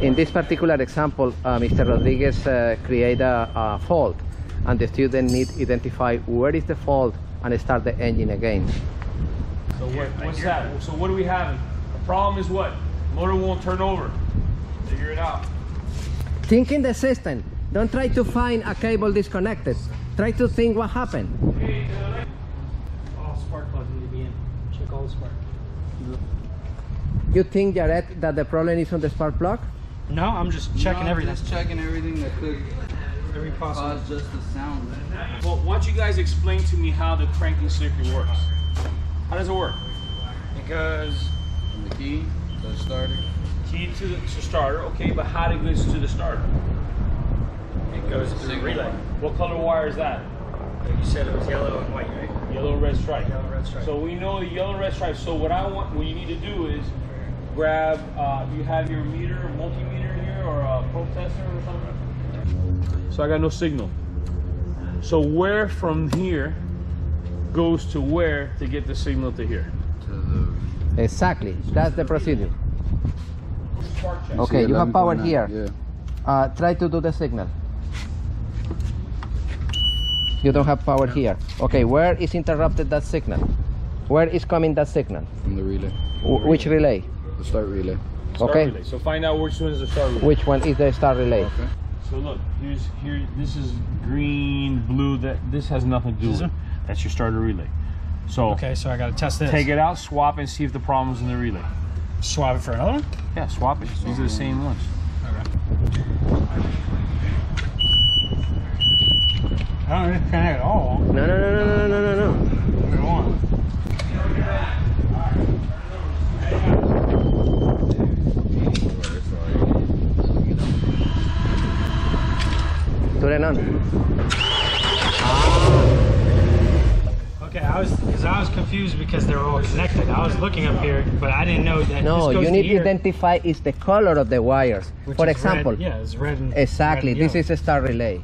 In this particular example, Mr. Rodriguez created a fault, and the student needs to identify where is the fault and start the engine again. So what's that? So what do we have? The problem is what? Motor won't turn over. Figure it out. Think in the system. Don't try to find a cable disconnected. Try to think what happened. All spark plugs need to be in. Check all the spark. You think, Jared, that the problem is on the spark plug? No, I'm just checking everything. Just checking everything that could Every possible. cause just the sound. Well, why don't you guys explain to me how the cranking circuit works? How does it work? Because From the key to the starter. Key to the starter, okay, but how it goes to the starter? it goes through Signal relay. wire. What color wire is that? Like you said, it was yellow and white, right? Yellow, red stripe. Yellow, red stripe. So we know the yellow, red stripe. So what you need to do is grab, you have your meter, multimeter here, or a probe tester or something. So I got no signal. So where from here goes to where to get the signal to here? To the Exactly. That's the procedure. Spark check. Okay, you have power 11.9, here. Yeah. Try to do the signal. You don't have power here. Okay, where is interrupted that signal? Where is coming that signal? From the relay. Which relay? The start relay. Start Okay. relay. So find out which one is the start relay. Which one is the start relay? Okay. So look, here. This is green, blue. This has nothing to do with it. That's your starter relay. So Okay, so I gotta test this. take it out, swap, and see if the problem's in the relay. Swap it for another one? Yeah, swap it. These are the same ones. I don't really connect at all. No, no, no, no, no, no, no, no. Go on. Turn it on. Okay, I was confused because they're all connected. I was looking up here, but I didn't know that. No, this goes you need to here, identify is the color of the wires. which For is example, red. Yeah, it's red and exactly, red and this is a start relay.